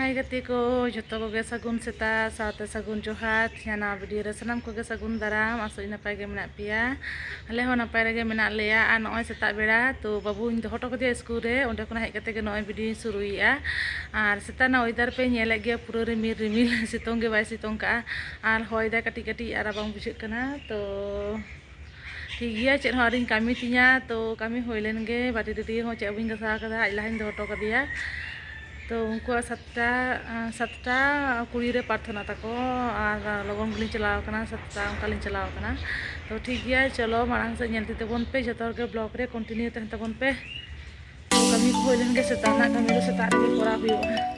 हाय गति को जो को सागुन सेता साथे सागुन जोहार याना वीडियो रे सनाम को सागुन दाराम आसो नपाय गे मेना पिया आले हो नपाय रे मेना लेया आ नय सेता बेड़ा तो बाबू इन हटो कदिया स्कूल रे ओंडे खना हेज कते गे नय वीडियो शुरुइया आर सेता ना वेदार पे नेले गे पूरा रिमिल रिमिल सितोंग गे बाय सितोंग का आर होय दा कटी कटी आर बांग बुझे कना तो ठीक गया चेद हरिन कमी तिया तो कमी होइलेन गे बाटी रेडी हो चे बिन गसा कदा आज लाइन दो हटो कदिया तो उनको सत्ता कुड़ी रे प्रार्थना तको और लगन गलिन चलाव कना सत्ता उनकालिन चलाव कना तो ठीक गया चलो मांग से नेलती तबन पे जतो के ब्लॉग रे कंटिन्यू तहन तबन पे तो कमी को होइलेन गे सेता ना कमी रे सेता रे करा हुआ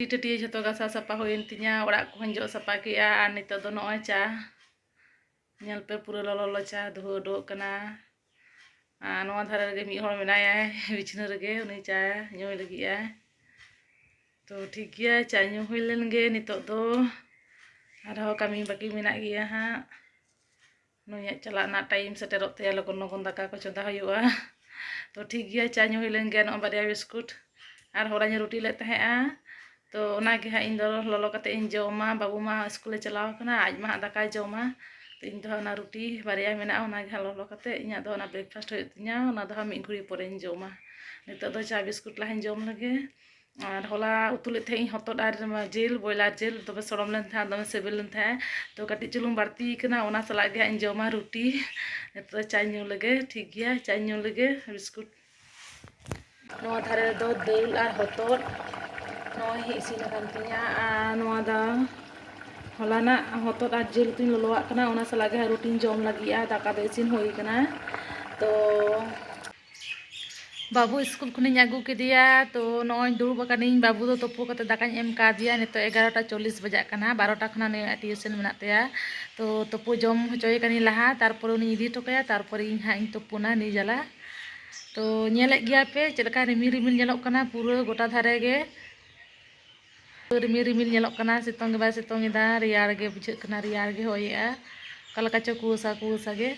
टिटिया जो गसा सापा होइन तिया ओड़ा को जो सापा किया और नितो दो नय चा नेल पे पूरा ललो चा धो दो कना नवा धारे रे मी हर मेनाया बिछना रे उनी चा ᱧᱩᱭ लगिया तो ठीक गया चा ᱧᱩ हुई लेन गे नितो दो आरो कमी बाकी मेना गया हा नुया चला ना टाइम सेटेरोत ते लगन लगन दाका को चंदा हुआ तो ठीक गया चा ᱧᱩ हुई लेन गे न बारिया बिस्कुट और होरानी रोटी ले तहेआ तो ओनागे हाँ इन ललो कते इन जमा बाबू मा स्कूल चलाव कना आज मा दाका जमा तो इन दो ना रोटी बारिया मेना ओनागे हाँ ललो कते इना दो ना ब्रेकफास्ट होय तिया ओना दो मी घुड़ी परे जमा नितो दो चा बिस्कुट लाहिन जम लगे और होला उतुले थे हतोद आर जेल बॉयलर जेल तबे सड़म लेन था दमे सेबेल लेन था तो कटी चुलुम बाड़ती कना ओना सला गे इन जमा रोटी नितो चा ᱧᱩ लगे ठीक गया चा ᱧᱩ लगे बिस्कुट नवा धारे दो दाल और हतोद नय इसिन कान तिया नवा दा हलाना हतोद आर जेल तुन ललोआ कना ओना सलागे रोटी जम लगिया दाका दो इसिन होई कना तो बाबू स्कूल खुनी आगू केदिया तो नय दुड़ब कानिन बाबू दो तोपो कते दाकाኝ एम का दिया नितो 11:40 बजा कना 12टा खना ने ट्यूशन मेना तया तो तोपो जम होचोय कानी लहा तारपर उनी इदी टोकया तारपर इन हा इन तोपुना नि जाला तो नेले गया पे चलका रिमिल रिमिल नेलोक कना पूरा गोटा धारे गे रिमिल रिमिल नेलोक कना सितोंग बा सितोंग दा रियार गे बुझे कना रियार गे होया कलका चो कुसा गे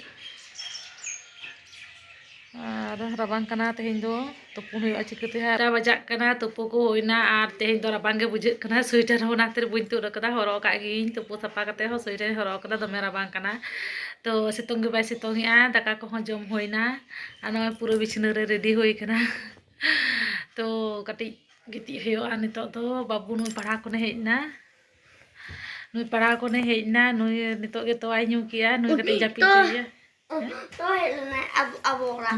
और रबांग कना तेहें दो तुपुन हुआ चिकते है बजा कना तुपु को होइना और तेहें दो रबांग गे बुझे कना स्वेटर होना तेरे बुइन तुर कदा हरो का गिन तुपु सपा कते हो स्वेटर हरो कदा दमे रबांग कना तो सितोंग बाय सितोंग दाका को जम होइना और पूरा बिछना रे रेडी होई कना तो कटी गिति हुआ नितो दो बाबू नुई पढ़ा को हेजना नुई पढ़ा को हेजना नुई नितो गे तोय ᱧᱩ किया नुई कटी जापी चोया तो हेलना अब ओरा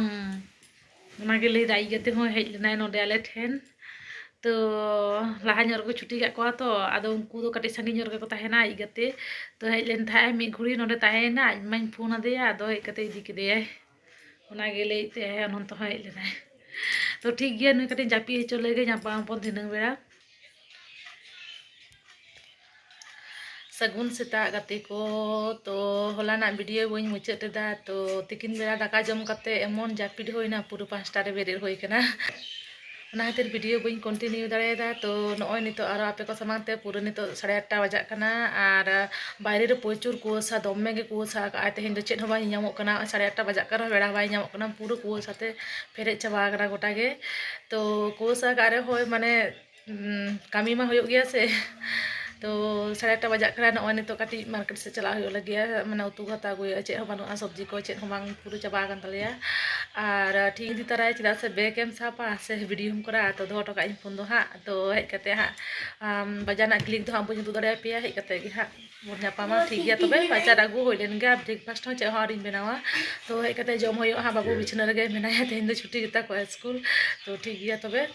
ओनागे लई दा इगते हो हेज लेना नोडे आले ठेन तो लाहा ñor को छुट्टी का को तो आदो उनको तो कटे संगी ñor को ताहेना इगते तो हेज लेन थाए मी घुड़ी नोडे ताहेना आज मैं फोन आदे आदो इकते इदी केदे ओनागे लईते अनंत हो हेज लेना तो ठीक गया नुई कटे जापी हेचो लेगे जापा पन दिनंग बेड़ा सगुन सेता गाते को तो हलाना वीडियो बई मुचाद दा तो तिकिन बेड़ा दाका जम कते एमन जापिड होइना पूरा 5टा रे बेरेर होई कना ओना खातिर वीडियो बई कंटिन्यू दाड़ेदा तो नॉय नितो आरो आपे को समांगते पूरा नितो 8:30 बजा कना आर बायरे रे प्रचुर कुआसा दमे गे कुआसा का तेहेन दो चेद हो बाय ᱧᱟᱢᱚᱜ ᱠᱟᱱᱟ 8:30 बजा कर बेड़ा बाय ᱧᱟᱢᱚᱜ ᱠᱟᱱᱟ पूरा कुआसाते फेरे चाबा कना गोटा गे तो कुआसा का रे होय माने कामी मा होयो गया से तो 8:30 बजा कर नॉय नितो काटी मार्केट से चला हो लगे माने उतु घाता गो चेद हो बानुआ सब्जी को चेद हो बांग पूरा चाबा कन तलेया और ठीक दी तरह चेदा से बेकेम सापा से वीडियो हम करा तो दो टका इन फोन दो हा तो हेज कते हा बजाना क्लिक दो हा बुझ दो दड़े पे हेज कते गे हा मोर ᱧᱟᱯᱟᱢᱟ ठीक गया तबे बाजार आगु होय लेन गे ब्रेकफास्ट हो चे हारिन बेनावा तो हेज कते जम होयो हा बाबू बिछना रे मेनाया तेन दो छुट्टी गता को स्कूल तो ठीक गया तबे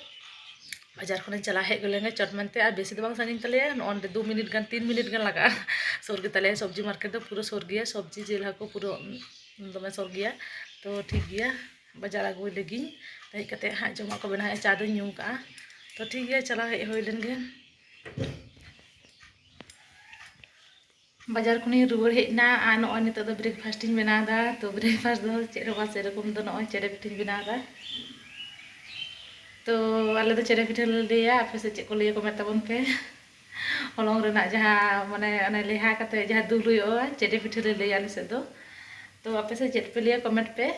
बाजार खन चला हेज गलेंगे चट मनते आ बेसी दो बांग सागिन तले नॉन 2 मिनट गान 3 मिनट गान लगा सोर गे तले सब्जी मार्केट दो पूरा सोर गया सब्जी जेल हाको पूरा दमे सोर गया तो ठीक गया बाजार आगु लगी हेज कते हा जमा को बना चा दो न्यू का तो ठीक गया चला हेज होय लेन गे बाजार खुनी रुवर हेजना आ नॉय नितो दो ब्रेकफास्ट इन बनादा तो ब्रेकफास्ट दो चेद हो से रकम दो नॉय चेरे पिठिन बनादा तो आले दो चेरे पिठा ले लिया आपे से चेक को लिया कमेंट ताबन पे हलंग रेना जहा माने अने लेहा कते जहा दुल हुयो चेरे पिठा ले लिया आले से दो तो आपे से चेक पे लिया कमेंट पे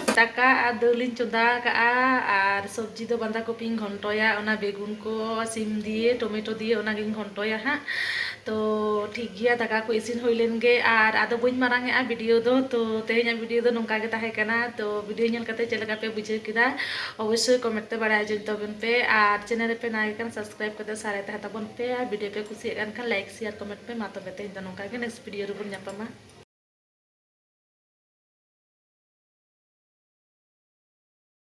दाका आदलिन चुदा का और सब्जी दो बंदा कपी घंटोया ओना बेगुन को सिम दिए टमेटो दिए ओना गिन घंटोया हाँ तो ठीक गया दाका को इसिन होय लेन गे और आदो बइन मारांगे आ वीडियो दो तो तेहेኛ वीडियो दो नोंका गे ताहे कना तो वीडियो नेल कते चलका पे बुझे किदा अवश्य कमेंट ते बाड़ाय जन तबन पे और चैनल पे नाय कन सब्सक्राइब कते सारे ताहे तबन पे और वीडियो पे खुशी कन लाइक शेयर कमेंट पे मा तबे तेहेñ दो नोंका गे नेक्स्ट वीडियो रे बन ᱧᱟᱯᱟᱢᱟ।